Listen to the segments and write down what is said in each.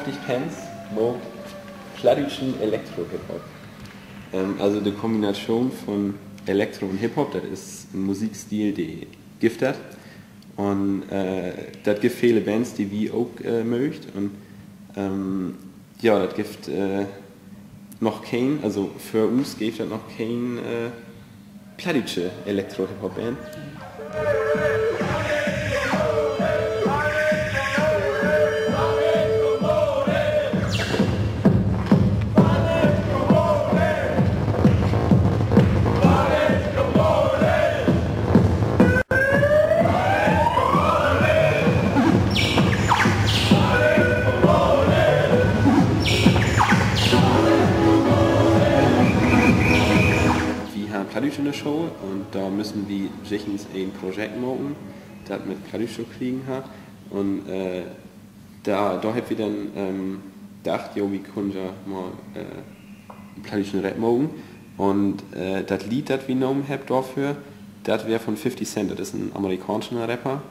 50 Pence mag klassischen Elektro-Hip-Hop. Also die Kombination von Elektro und Hip-Hop, das ist ein Musikstil, der Gift hat. Und das gibt viele Bands, die wir auch mögt. Und ja, das gibt noch kein, also für uns gibt es noch kein klassische Elektro-Hip-Hop-Band. In der Show und da müssen wir sicherlich ein Projekt machen, das mit Plattdeutsch zu kriegen hat und da haben wir dann gedacht, ja, wir können ja mal einen plattdeutschen Rap machen und das Lied, das wir genommen haben dafür, das wäre von 50 Cent, das ist ein amerikanischer Rapper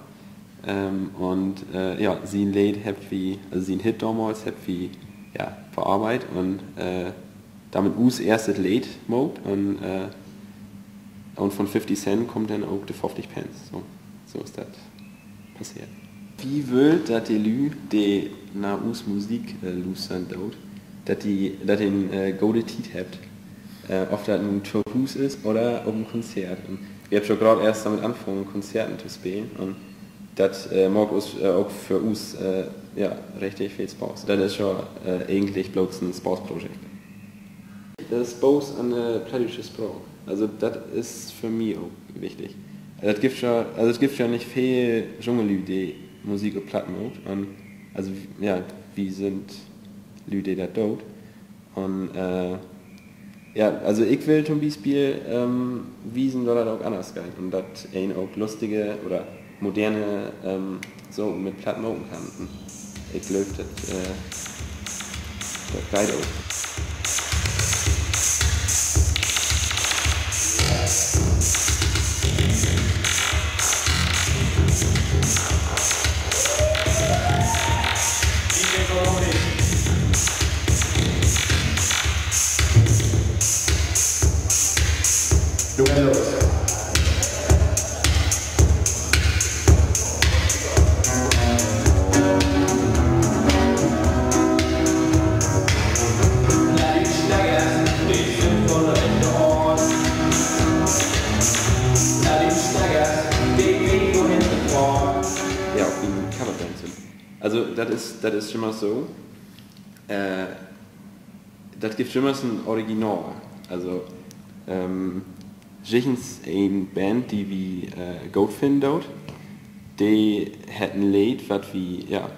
und ja, sein Lied also sein Hit damals hat wir ja, bearbeitet und damit uns erstes Lied gemacht und von 50 Cent kommt dann auch die 50 Pence. So ist das passiert. Wie will, dass die Leute, die nach uns Musik lusten, dass den gute Tiet habt. Ob das ein Tourbus ist oder auf einem Konzert. Und wir haben schon gerade erst damit angefangen, Konzerten zu spielen. Und das mag uns auch für uns ja, richtig viel Spaß. Das ist schon eigentlich bloß ein Spaßprojekt. Spaß an der plattdeutschen Sprache. Also das ist für mich auch wichtig. Es gibt ja nicht viele junge Leute, die Musik auf Platten machen. Also ja, wir sind Leute, die das tun. Und ja, also ich will zum Beispiel wiesen, dass das auch anders geht. Und dass ein auch lustige oder moderne so mit Platten machen kann. Und ich glaube, das geht auch. Also das ist schon mal so, das gibt schon mal ein Original. Also sichens eine Band, die wie gut finden dort, die hat ein Lied, was wie, ja,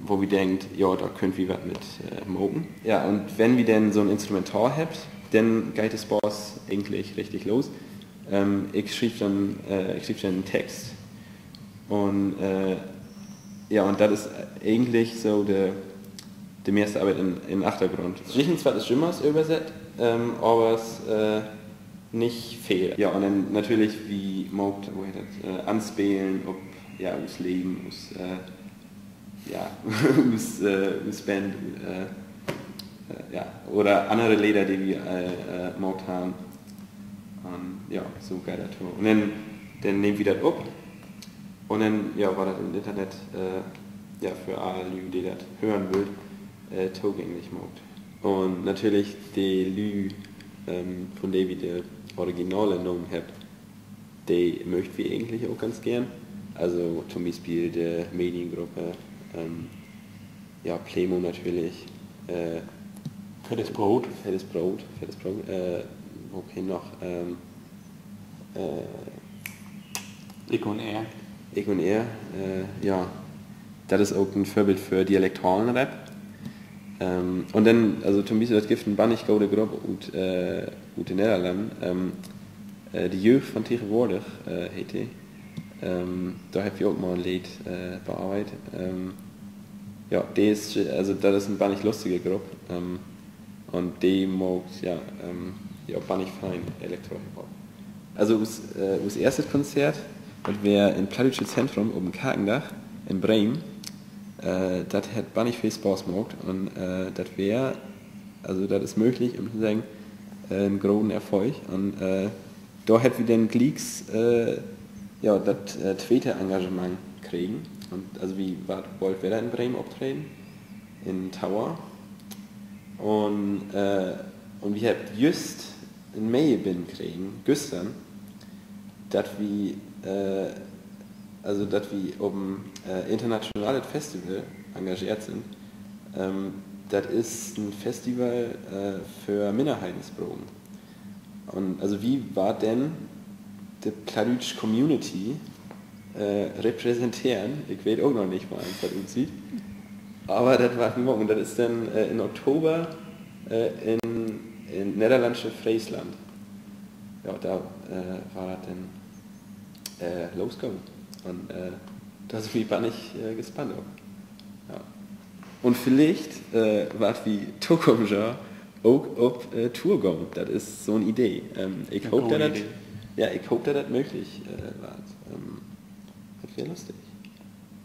wo wir denkt, ja, da könnt wir was mit mogen. Ja, und wenn wir dann so ein Instrumental habt, dann geht das Boss eigentlich richtig los. Ich schrieb dann einen Text und ja, und das ist eigentlich so die meiste Arbeit im Achtergrund. Nicht zwar das Schimmers übersetzt, aber es nicht viel. Ja, und dann natürlich wie Mogt, anspielen, ob ja, aus Leben, aus ja, aus Band, ja, oder andere Lieder, die wir Mogt haben. Und ja, so geht das. Und dann nehmen wir das ab. Und dann ja, war das im Internet ja, für alle Leute, die das hören wollen, zugänglich gemacht. Und natürlich die Leute, von denen wir die Originale genommen haben, die möchten wir eigentlich auch ganz gern. Also zum Beispiel die Mediengruppe, ja, Playmo natürlich. Fettes Brot. Okay, noch. Ich und er, ja, das ist auch ein Vorbild für dialektalen Rap. Und dann, also zum Beispiel, das gibt eine bannig gute Gruppe und in Niederlanden, die Jeugd von tegenwoordig heet die. Da habe ich auch mal ein Lied bearbeitet. Ja, die ist, also das ist eine bannig lustige Gruppe. Und die mag, ja, ja, bannig fein Elektro-Hip-Hop. Also das erste Konzert, das wäre im Plattdeutsche Zentrum oben Kakendach in Bremen. das hat bannig viel Spaß gemacht und das wäre, also das ist möglich, um zu sagen, ein großen Erfolg und da hätten wir den Gleeks das zweite Engagement kriegen und also wie wollt wer da in Bremen auftreten in Tower und wir haben just in Mail bin kriegen gestern dass wir um internationales Festival engagiert sind. Das ist ein Festival für Minderheitensproben. Und also wie war denn die Plattdeutsche Community repräsentieren? Ich weiß auch noch nicht, wo eins das aussieht. Aber das war morgen. Und das ist dann in Oktober in niederländische Friesland. Ja, da war das dann Los Go. Und da bin ich gespannt auf. Ja. Und vielleicht war wie Zukunft auch auf Tour gehen. Das ist so eine Idee. Ich hoffe, dass das möglich war. Das wäre lustig.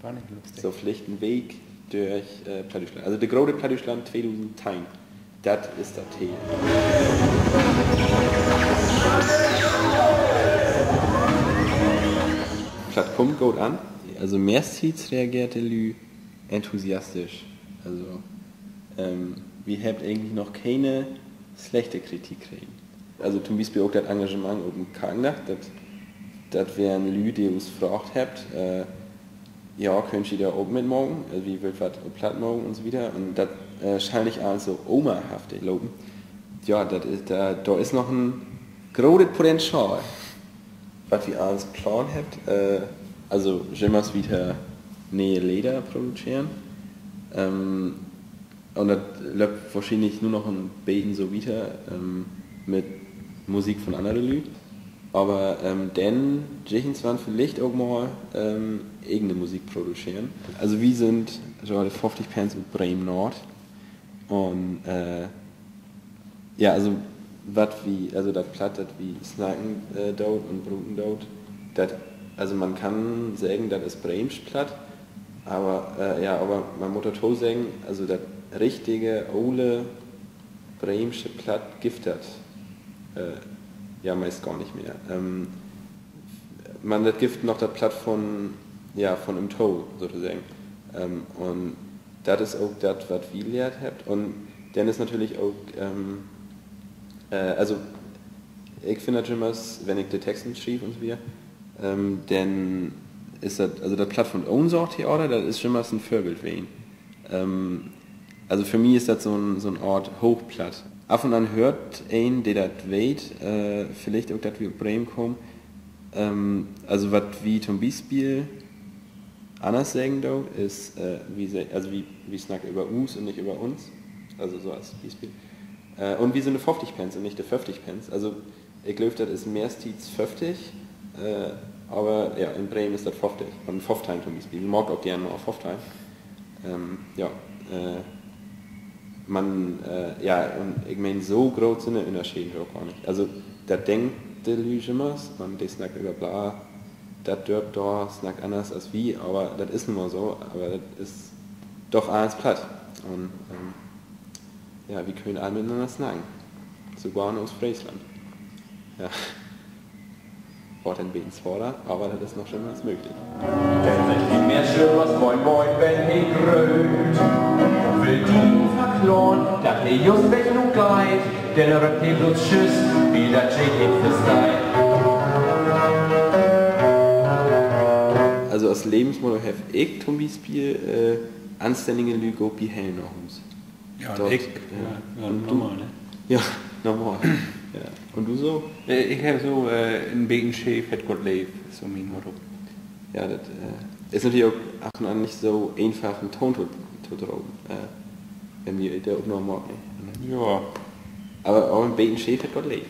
War nicht lustig. So vielleicht ein Weg durch Plattdeutschland. Also der große Plattdeutschland 2010. Das ist das Thema. Platt kommt gut an. Also meistens reagierte Lü enthusiastisch. Also wir haben eigentlich noch keine schlechte Kritik kriegen. Also zum Beispiel auch das Engagement auf dem Krankenhaus, das wären Lü, die uns gefragt habt, ja, könnt ihr da auch mitmachen, also wie wird was platt morgen und so wieder. Und das scheint ich also omahaft, ich glaube. Ja, da ist noch ein großes Potenzial, was wir alles Plan habt. Also Jimmers wieder Nähe Leder produzieren. Und das läuft wahrscheinlich nur noch ein Beten so wieder mit Musik von anderen Leuten. Aber dann Jechenswan vielleicht auch mal eigene Musik produzieren. Also wir sind so 50 Pence und Bremen Nord. Und ja, also was wie, also das Platt, das wie Snacken dort und Bruten dort, also man kann sagen, das ist Bremsch Platt, aber ja, aber man muss auch sagen, also das richtige, ole Bremsche Platt gibt das ja meist gar nicht mehr. Man das gibt noch das Platt von im Toe sozusagen. Und das ist auch das, was wir lehrt habt. Und dann ist natürlich auch also ich finde das immer, wenn ich die Texte schrieb und so wieder, dann ist das, also das Platt von Ownsorg Theater, das ist schon mal ein Vorbild für ihn. Also für mich ist das so ein Ort Hochplatt. Ab und an hört ein, der das weht, vielleicht auch, dass wir auf Bremen kommen, also was wie zum Beispiel anders sagen dort, ist, wie snack über uns und nicht über uns, also so als Beispiel. Und wie so eine 50 Pence und nicht eine 50 Pence. Also ich glaube, das ist meistens 50, aber ja, in Bremen ist das 50. Und 50 zum Beispiel. Ich mag auch gerne noch 50. Ja, und ich meine, so groß sind die Unterschiede auch gar nicht. Also, da denkt der Lüge immer, man die snackt über bla, das dürft da snackt anders als wie, aber das ist nun mal so, aber das ist doch alles platt. Und ja, wir können alle miteinander snacken. Sogar aus Friesland. Ja. Wort ein bisschen fordert, aber das ist noch schon was möglich. Wenn ich mehr schön moin moin, wenn ich grölt. Will die verkloren, dass ich just weg nun geht. Denn er hat bloß Tschüss, wie der Chicken für Also als Lebensmotto habe ich zum Beispiel anständige Lüge wie hell nach uns. Ja, Dort, ich. Ja. Ja, Und normal, du? ne? Ja, normal. Ja. Und du so? Ich habe so ein bisschen Chef, hat Gott lebt, so mein Motto. Ja, das ist natürlich auch ab und an nicht so einfach einen Ton zu tragen. Wenn wir da auch noch mag. Ja. Aber auch ein bisschen Chef hat Gott lebt.